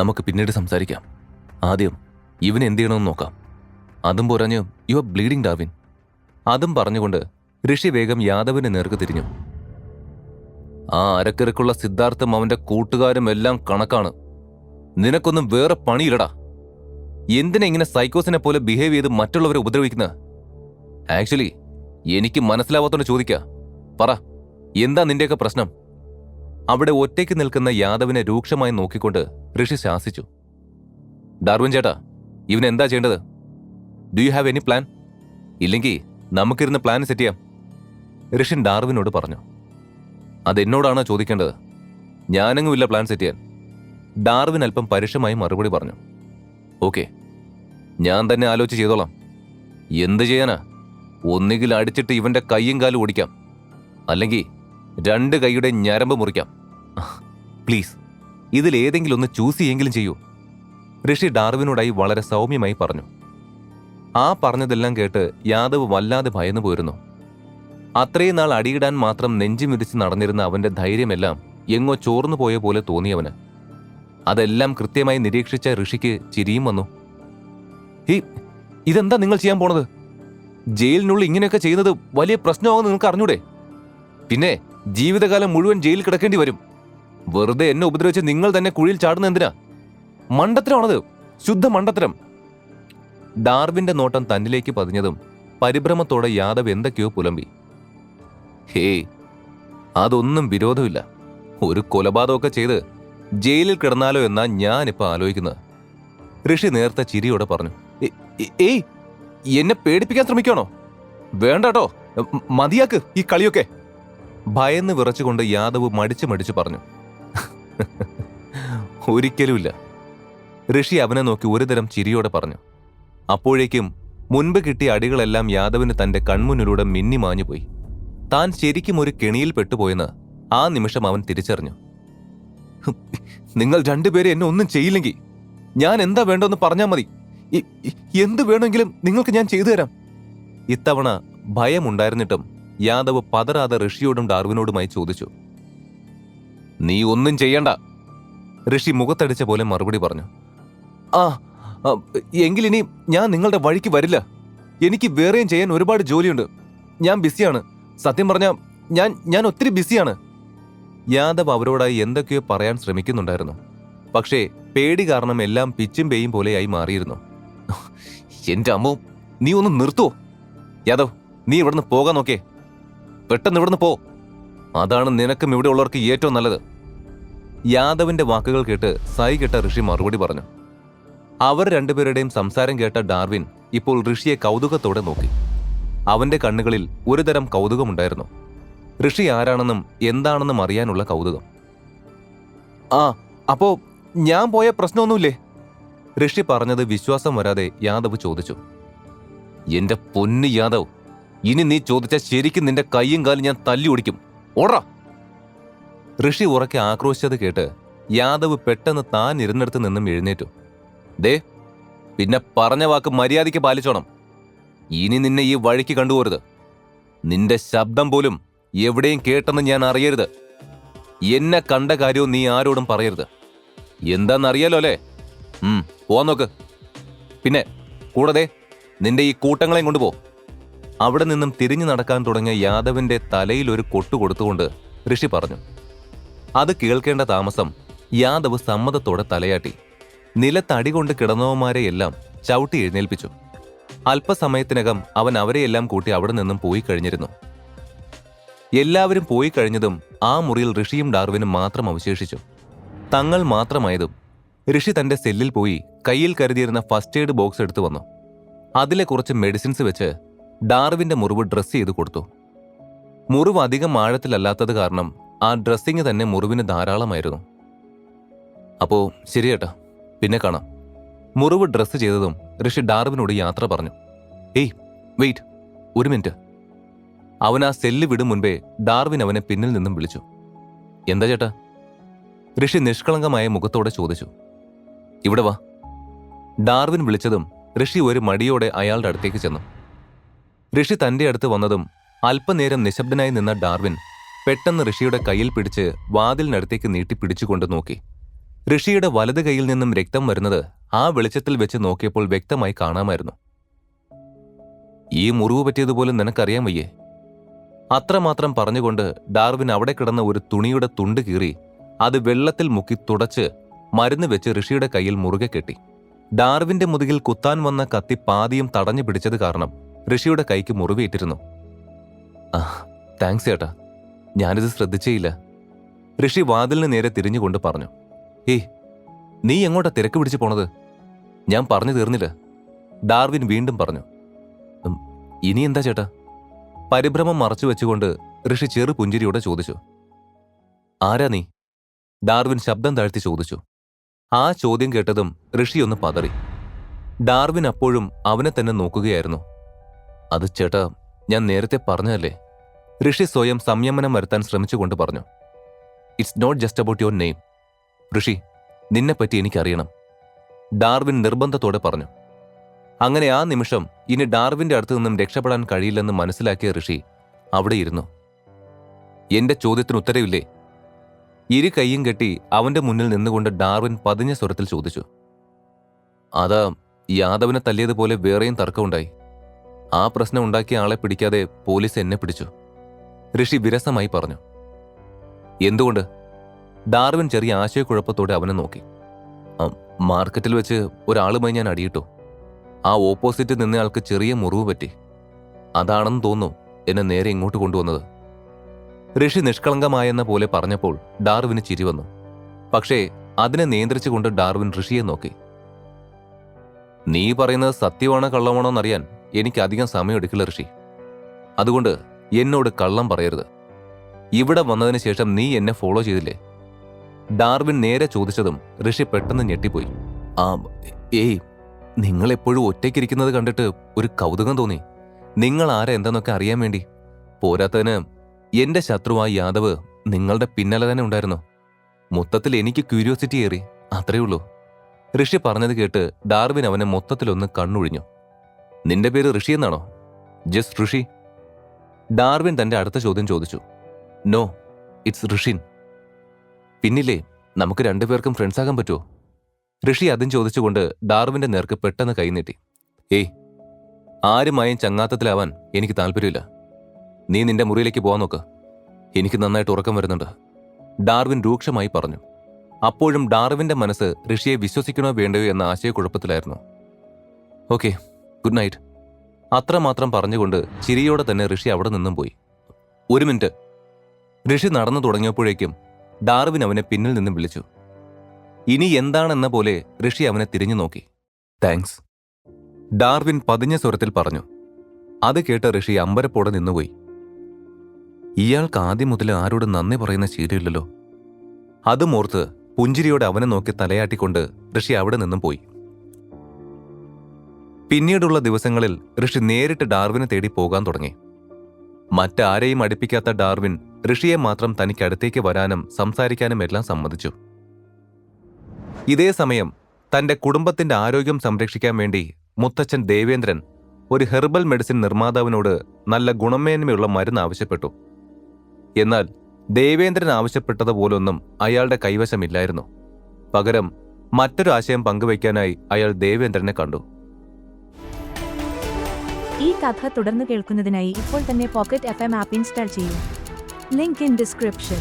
നമുക്ക് പിന്നീട് സംസാരിക്കാം. ആദ്യം ഇവന് എന്ത് ചെയ്യണമെന്ന് നോക്കാം. അതും പോരാഞ്ഞ് യു ആർ ബ്ലീഡിംഗ് ഡാർവിൻ. അതും പറഞ്ഞുകൊണ്ട് ഋഷി വേഗം യാദവിന്റെ നേർക്ക് തിരിഞ്ഞു. ആ അരക്കിറക്കുള്ള സിദ്ധാർത്ഥും അവന്റെ കൂട്ടുകാരും എല്ലാം കണക്കാണ്. നിനക്കൊന്നും വേറെ പണിയില്ലടാ. എന്തിനാ ഇങ്ങനെ സൈക്കോസിനെ പോലെ ബിഹേവ് ചെയ്ത് മറ്റുള്ളവരെ ഉപദ്രവിക്കുന്നത്? ആക്ച്വലി എനിക്ക് മനസ്സിലാവാത്തോണ്ട് ചോദിക്ക. പറ, എന്താ നിന്റെയൊക്കെ പ്രശ്നം? അവിടെ ഒറ്റയ്ക്ക് നിൽക്കുന്ന യാദവിനെ രൂക്ഷമായി നോക്കിക്കൊണ്ട് ഋഷി ശാസിച്ചു. ഡാർവിൻ ചേട്ടാ, ഇവനെന്താ ചെയ്യേണ്ടത്? Do you have any plan? ഇല്ലെങ്കിൽ നമുക്കിരുന്ന് പ്ലാൻ സെറ്റ് ചെയ്യാം. ഋഷിൻ ഡാർവിനോട് പറഞ്ഞു. അതെന്നോടാണോ ചോദിക്കേണ്ടത്? ഞാനെങ്ങുമില്ല പ്ലാൻ സെറ്റ് ചെയ്യാൻ. ഡാർവിൻ അല്പം പരുഷമായി മറുപടി പറഞ്ഞു. ഓക്കെ, ഞാൻ തന്നെ ആലോചിച്ച് ചെയ്തോളാം. എന്ത് ചെയ്യാനാ? ഒന്നുകിൽ അടിച്ചിട്ട് ഇവന്റെ കൈയും കാലും ഓടിക്കാം, അല്ലെങ്കിൽ 2 കൈയുടെ ഞരമ്പ് മുറിക്കാം. പ്ലീസ്, ഇതിലേതെങ്കിലും ഒന്ന് ചൂസ് ചെയ്യെങ്കിലും ചെയ്യൂ. ഋഷി ഡാർവിനോടായി വളരെ സൗമ്യമായി പറഞ്ഞു. ആ പറഞ്ഞതെല്ലാം കേട്ട് യാദവ് വല്ലാതെ ഭയന്നു പോയിരുന്നു. അത്രയും നാൾ അടിയിടാൻ മാത്രം നെഞ്ചുമിരിച്ച് നടന്നിരുന്ന അവന്റെ ധൈര്യമെല്ലാം എങ്ങോ ചോർന്നു പോയ പോലെ തോന്നിയവന്. അതെല്ലാം കൃത്യമായി നിരീക്ഷിച്ച ഋഷിക്ക് ചിരിയും വന്നു. ഇതെന്താ നിങ്ങൾ ചെയ്യാൻ പോണത്? ജയിലിനുള്ളിൽ ഇങ്ങനെയൊക്കെ ചെയ്യുന്നത് വലിയ പ്രശ്നമാകുമെന്ന് നിങ്ങൾക്ക് അറിഞ്ഞൂടെ? പിന്നെ ജീവിതകാലം മുഴുവൻ ജയിലിൽ കിടക്കേണ്ടി വരും. വെറുതെ എന്നെ ഉപദ്രവിച്ച് നിങ്ങൾ തന്നെ കുഴിയിൽ ചാടുന്ന എന്തിനാ? മണ്ടത്തരമാണത്, ശുദ്ധ മണ്ടത്തരം. ഡാർവിന്റെ നോട്ടം തന്നിലേക്ക് പതിഞ്ഞതും പരിഭ്രമത്തോടെ യാദവ് എന്തൊക്കെയോ പുലമ്പി. ഹേയ്, അതൊന്നും വിരോധമില്ല. ഒരു കൊലപാതകമൊക്കെ ചെയ്ത് ജയിലിൽ കിടന്നാലോ എന്നാ ഞാനിപ്പോ ആലോചിക്കുന്നത്. ഋഷി നേർത്ത ചിരിയോടെ പറഞ്ഞു. ഏയ്, എന്നെ പേടിപ്പിക്കാൻ ശ്രമിക്കണോ? വേണ്ടട്ടോ, മതിയാക്ക് ഈ കളിയൊക്കെ. ഭയന്ന് വിറച്ചുകൊണ്ട് യാദവ് മടിച്ചു പറഞ്ഞു. ഒരിക്കലുമില്ല. ഋഷി അവനെ നോക്കി ഒരുതരം ചിരിയോടെ പറഞ്ഞു. അപ്പോഴേക്കും മുൻപ് കിട്ടിയ അടികളെല്ലാം യാദവിന് തന്റെ കൺമുന്നിലൂടെ മിന്നിമാഞ്ഞുപോയി. താൻ ശരിക്കും ഒരു കെണിയിൽ പെട്ടുപോയെന്ന് ആ നിമിഷം അവൻ തിരിച്ചറിഞ്ഞു. നിങ്ങൾ 2 പേരെ എന്നെ ഒന്നും ചെയ്യില്ലെങ്കിൽ ഞാൻ എന്താ വേണ്ടെന്ന് പറഞ്ഞാൽ മതി. എന്ത് വേണമെങ്കിലും നിങ്ങൾക്ക് ഞാൻ ചെയ്തു തരാം. ഇത്തവണ ഭയമുണ്ടായിരുന്നിട്ടും യാദവ് പതറാതെ ഋഷിയോടും ഡാർവിനോടുമായി ചോദിച്ചു. നീ ഒന്നും ചെയ്യണ്ട. ഋഷി മുഖത്തടിച്ച പോലെ മറുപടി പറഞ്ഞു. എങ്കിലിനി ഞാൻ നിങ്ങളുടെ വഴിക്ക് വരില്ല. എനിക്ക് വേറെയും ചെയ്യാൻ ഒരുപാട് ജോലിയുണ്ട്. ഞാൻ ബിസിയാണ്. സത്യം പറഞ്ഞാൽ ഞാൻ ഒത്തിരി ബിസിയാണ്. യാദവ് അവരോടായി എന്തൊക്കെയോ പറയാൻ ശ്രമിക്കുന്നുണ്ടായിരുന്നു. പക്ഷേ പേടി കാരണം എല്ലാം പിച്ചും പേയും പോലെയായി മാറിയിരുന്നു. എന്റെ അമ്മോ, നീ ഒന്ന് നിർത്തുവോ? യാദവ്, നീ ഇവിടുന്ന് പോകാൻ നോക്കേ. പെട്ടെന്ന് ഇവിടുന്ന് പോ. അതാണ് നിനക്കും ഇവിടെ ഉള്ളവർക്ക് ഏറ്റവും നല്ലത്. യാദവിന്റെ വാക്കുകൾ കേട്ട് സൈകെട്ട ഋഷി മറുപടി പറഞ്ഞു. അവർ 2 പേരുടെയും സംസാരം കേട്ട ഡാർവിൻ ഇപ്പോൾ ഋഷിയെ കൗതുകത്തോടെ നോക്കി. അവന്റെ കണ്ണുകളിൽ ഒരുതരം കൗതുകമുണ്ടായിരുന്നു. ഋഷി ആരാണെന്നും എന്താണെന്നും അറിയാനുള്ള കൗതുകം. അപ്പോ ഞാൻ പോയ പ്രശ്നമൊന്നുമില്ലേ? ഋഷി പറഞ്ഞത് വിശ്വാസം വരാതെ യാദവ് ചോദിച്ചു. എന്റെ പൊന്ന് യാദവ്, ഇനി നീ ചോദിച്ച ശരിക്കും നിന്റെ കൈയും കാലും ഞാൻ തല്ലി ഓടിക്കും. ഓടാ. ഋഷി ഉറക്കെ ആക്രോശിച്ചത് കേട്ട് യാദവ് പെട്ടെന്ന് താൻ ഇരുന്നിടത്ത് നിന്നും എഴുന്നേറ്റു. ദേ, പിന്നെ പറഞ്ഞ വാക്ക് മര്യാദയ്ക്ക് പാലിച്ചോണം. ഇനി നിന്നെ ഈ വഴിക്ക് കണ്ടുപോരുത്. നിന്റെ ശബ്ദം പോലും എവിടെയും കേട്ടെന്ന് ഞാൻ അറിയരുത്. എന്നെ കണ്ട കാര്യവും നീ ആരോടും പറയരുത്. എന്താന്നറിയാലോ അല്ലേ? പോവാൻ നോക്ക്. പിന്നെ കൂടാതെ നിന്റെ ഈ കൂട്ടങ്ങളെയും കൊണ്ടുപോ. അവിടെ നിന്നും തിരിഞ്ഞു നടക്കാൻ തുടങ്ങിയ യാദവിന്റെ തലയിൽ ഒരു കൊട്ടു കൊടുത്തുകൊണ്ട് ഋഷി പറഞ്ഞു. അത് കേൾക്കേണ്ട താമസം യാദവ് സമ്മതത്തോടെ തലയാട്ടി. നിലത്തടികൊണ്ട് കിടന്നവന്മാരെയെല്ലാം ചവിട്ടി എഴുന്നേൽപ്പിച്ചു. അല്പസമയത്തിനകം അവൻ അവരെയെല്ലാം കൂട്ടി അവിടെ നിന്നും പോയി കഴിഞ്ഞിരുന്നു. എല്ലാവരും പോയി കഴിഞ്ഞതും ആ മുറിയിൽ ഋഷിയും ഡാർവിനും മാത്രം അവശേഷിച്ചു. തങ്ങൾ മാത്രമായതും ഋഷി തന്റെ സെല്ലിൽ പോയി കയ്യിൽ കരുതിയിരുന്ന ഫസ്റ്റ് എയ്ഡ് ബോക്സ് എടുത്തു വന്നു. അതിലെ കുറച്ച് മെഡിസിൻസ് വെച്ച് ഡാർവിന്റെ മുറിവ് ഡ്രസ് ചെയ്ത് കൊടുത്തു. മുറിവ് അധികം ആഴത്തിലല്ലാത്തത് കാരണം ആ ഡ്രസ്സിങ് തന്നെ മുറിവിന് ധാരാളമായിരുന്നു. അപ്പോ ശരിയേട്ടാ, പിന്നെ കാണാം. മുറിവ് ഡ്രസ്സ് ചെയ്തതും ഋഷി ഡാർവിനോട് യാത്ര പറഞ്ഞു. ഏയ് വെയിറ്റ്, 1 മിനിറ്റ്. അവൻ ആ സെല്ല് വിടും മുൻപേ ഡാർവിൻ അവനെ പിന്നിൽ നിന്നും വിളിച്ചു. എന്താ ചേട്ടാ? ഋഷി നിഷ്കളങ്കമായ മുഖത്തോടെ ചോദിച്ചു. ഇവിടെ വാ. ഡാർവിൻ വിളിച്ചതും ഋഷി ഒരു മടിയോടെ അയാളുടെ അടുത്തേക്ക് ചെന്നു. ഋഷി തന്റെ അടുത്ത് വന്നതും അല്പനേരം നിശബ്ദനായി നിന്ന ഡാർവിൻ പെട്ടെന്ന് ഋഷിയുടെ കയ്യിൽ പിടിച്ച് വാതിലിനടുത്തേക്ക് നീട്ടിപ്പിടിച്ചുകൊണ്ട് നോക്കി. ഋഷിയുടെ വലത് കൈയിൽ നിന്നും രക്തം വരുന്നത് ആ വെളിച്ചത്തിൽ വെച്ച് നോക്കിയപ്പോൾ വ്യക്തമായി കാണാമായിരുന്നു. ഈ മുറിവ് പറ്റിയതുപോലും നിനക്കറിയാൻ വയ്യേ? അത്രമാത്രം പറഞ്ഞുകൊണ്ട് ഡാർവിൻ അവിടെ കിടന്ന ഒരു തുണിയുടെ തുണ്ട് കീറി അത് വെള്ളത്തിൽ മുക്കി തുടച്ച് മരുന്ന് വെച്ച് ഋഷിയുടെ കയ്യിൽ മുറുകെ കെട്ടി. ഡാർവിന്റെ മുതുകിൽ കുത്താൻ വന്ന കത്തി പാതിയും തടഞ്ഞു പിടിച്ചത് കാരണം ഋഷിയുടെ കൈക്ക് മുറിവേറ്റിരുന്നു. താങ്ക്സ് ചേട്ടാ, ഞാനിത് ശ്രദ്ധിച്ചേയില്ല. ഋഷി വാതിലിന് നേരെ തിരിഞ്ഞുകൊണ്ട് പറഞ്ഞു. ഏയ്, നീ എങ്ങോട്ടാ തിരക്ക് പിടിച്ചു പോണത്? ഞാൻ പറഞ്ഞു തീർന്നില്ല, ഡാർവിൻ വീണ്ടും പറഞ്ഞു. ഇനി എന്താ ചേട്ടാ? പരിഭ്രമം മറച്ചു വെച്ചുകൊണ്ട് ഋഷി ചെറു പുഞ്ചിരിയോടെ ചോദിച്ചു. ആരാ നീ? ഡാർവിൻ ശബ്ദം താഴ്ത്തി ചോദിച്ചു. ആ ചോദ്യം കേട്ടതും ഋഷി ഒന്ന് പതറി. ഡാർവിൻ അപ്പോഴും അവനെ തന്നെ നോക്കുകയായിരുന്നു. അത് ചേട്ടാ, ഞാൻ നേരത്തെ പറഞ്ഞതല്ലേ. ഋഷി സ്വയം സംയമനം വരുത്താൻ ശ്രമിച്ചുകൊണ്ട് പറഞ്ഞു. It's not just about your name. Rishi, നിന്നെപ്പറ്റി എനിക്കറിയണം, ഡാർവിൻ നിർബന്ധത്തോടെ പറഞ്ഞു. അങ്ങനെ ആ നിമിഷം ഇനി ഡാർവിന്റെ അടുത്തു നിന്നും രക്ഷപ്പെടാൻ കഴിയില്ലെന്ന് മനസ്സിലാക്കിയ ഋഷി അവിടെ ഇരുന്നു. എന്റെ ചോദ്യത്തിന് ഉത്തരവില്ലേ? ഇരു കൈയും കെട്ടി അവന്റെ മുന്നിൽ നിന്നുകൊണ്ട് ഡാർവിൻ പതിഞ്ഞ സ്വരത്തിൽ ചോദിച്ചു. അതാ, യാദവനെ തല്ലിയതുപോലെ വേറെയും തർക്കമുണ്ടായി. ആ പ്രശ്നം ഉണ്ടാക്കിയ ആളെ പിടിക്കാതെ പോലീസ് എന്നെ പിടിച്ചു, ഋഷി വിരസമായി പറഞ്ഞു. എന്തുകൊണ്ട്? ഡാർവിൻ ചെറിയ ആശയക്കുഴപ്പത്തോടെ അവനെ നോക്കി. മാർക്കറ്റിൽ വെച്ച് ഒരാളുമായി ഞാൻ അടിയിട്ടു. ആ ഓപ്പോസിറ്റ് നിന്നയാൾക്ക് ചെറിയ മുറിവ് പറ്റി. അതാണെന്ന് തോന്നുന്നു എന്നെ നേരെ ഇങ്ങോട്ട് കൊണ്ടുവന്നത്. ഋഷി നിഷ്കളങ്കമായെന്ന പോലെ പറഞ്ഞപ്പോൾ ഡാർവിന് ചിരി വന്നു. പക്ഷേ അതിനെ നിയന്ത്രിച്ചുകൊണ്ട് ഡാർവിൻ ഋഷിയെ നോക്കി. നീ പറയുന്നത് സത്യമാണോ കള്ളമാണോ എന്നറിയാൻ എനിക്ക് അധികം സമയമെടുക്കില്ല ഋഷി. അതുകൊണ്ട് എന്നോട് കള്ളം പറയരുത്. ഇവിടെ വന്നതിന് ശേഷം നീ എന്നെ ഫോളോ ചെയ്തില്ലേ? ഡാർവിൻ നേരെ ചോദിച്ചതും ഋഷി പെട്ടെന്ന് ഞെട്ടിപ്പോയി. ഏയ്, നിങ്ങളെപ്പോഴും ഒറ്റയ്ക്കിരിക്കുന്നത് കണ്ടിട്ട് ഒരു കൗതുകം തോന്നി. നിങ്ങൾ ആരാ എന്തെന്നൊക്കെ അറിയാൻ വേണ്ടി. പോരാത്തതിന് എന്റെ ശത്രുവായ യാദവ് നിങ്ങളുടെ പിന്നാലെ തന്നെ ഉണ്ടായിരുന്നു. മൊത്തത്തിൽ എനിക്ക് ക്യൂരിയോസിറ്റി ഏറി, അത്രേ ഉള്ളൂ. ഋഷി പറഞ്ഞത് കേട്ട് ഡാർവിൻ അവനെ മൊത്തത്തിലൊന്ന് കണ്ണൊഴിഞ്ഞു. നിന്റെ പേര് ഋഷി എന്നാണോ? ജസ്റ്റ് ഋഷി? ഡാർവിൻ തന്റെ അടുത്ത ചോദ്യം ചോദിച്ചു. No, it's Rishin. പിന്നില്ലേ, നമുക്ക് രണ്ടുപേർക്കും ഫ്രണ്ട്സാകാൻ പറ്റുമോ? ഋഷി അതും ചോദിച്ചുകൊണ്ട് ഡാർവിന്റെ നേർക്ക് പെട്ടെന്ന് കൈനീട്ടി. ഏയ്, ആരുമായും ചങ്ങാത്തത്തിലാവാൻ എനിക്ക് താല്പര്യമില്ല. നീ നിന്റെ മുറിയിലേക്ക് പോകാൻ നോക്ക്. എനിക്ക് നന്നായിട്ട് ഉറക്കം വരുന്നുണ്ട്, ഡാർവിൻ രൂക്ഷമായി പറഞ്ഞു. അപ്പോഴും ഡാർവിന്റെ മനസ്സ് ഋഷിയെ വിശ്വസിക്കണോ വേണ്ടയോ എന്ന ആശയക്കുഴപ്പത്തിലായിരുന്നു. Okay, good night. അത്രമാത്രം പറഞ്ഞുകൊണ്ട് ചിരിയോടെ തന്നെ ഋഷി അവിടെ നിന്നും പോയി. ഒരു മിനിറ്റ്. ഋഷി നടന്നു തുടങ്ങിയപ്പോഴേക്കും ഡാർവിൻ അവനെ പിന്നിൽ നിന്നും വിളിച്ചു. ഇനി എന്താണെന്ന പോലെ ഋഷി അവനെ തിരിഞ്ഞു നോക്കി. താങ്ക്സ്, ഡാർവിൻ പതിഞ്ഞ സ്വരത്തിൽ പറഞ്ഞു. അത് കേട്ട ഋഷി അമ്പരപ്പോടെ നിന്നുപോയി. ഇയാൾക്ക് ആദ്യം മുതൽ ആരോടും നന്ദി പറയുന്ന ശീലമില്ലല്ലോ. അതുമോർത്ത് പുഞ്ചിരിയോടെ അവനെ നോക്കി തലയാട്ടിക്കൊണ്ട് ഋഷി അവിടെ നിന്നും പോയി. പിന്നീടുള്ള ദിവസങ്ങളിൽ ഋഷി നേരിട്ട് ഡാർവിനെ തേടി പോകാൻ തുടങ്ങി. മറ്റാരെയും അടുപ്പിക്കാത്ത ഡാർവിൻ ഋഷിയെ മാത്രം തനിക്കടുത്തേക്ക് വരാനും സംസാരിക്കാനും എല്ലാം സമ്മതിച്ചു. ഇതേ സമയം തന്റെ കുടുംബത്തിന്റെ ആരോഗ്യം സംരക്ഷിക്കാൻ വേണ്ടി മുത്തച്ഛൻ ദേവേന്ദ്രൻ ഒരു ഹെർബൽ മെഡിസിൻ നിർമ്മാതാവിനോട് നല്ല ഗുണമേന്മയുള്ള മരുന്ന് ആവശ്യപ്പെട്ടു. എന്നാൽ ദേവേന്ദ്രൻ ആവശ്യപ്പെട്ടതുപോലൊന്നും അയാളുടെ കൈവശമില്ലായിരുന്നു. പകരം മറ്റൊരു ആശയം പങ്കുവയ്ക്കാനായി അയാൾ ദേവേന്ദ്രനെ കണ്ടു. ഈ കഥ തുടർന്ന് കേൾക്കുന്നതിനായി ഇപ്പോൾ തന്നെ പോക്കറ്റ് FM ആപ്പ് ഇൻസ്റ്റാൾ ചെയ്യൂ. Link in description.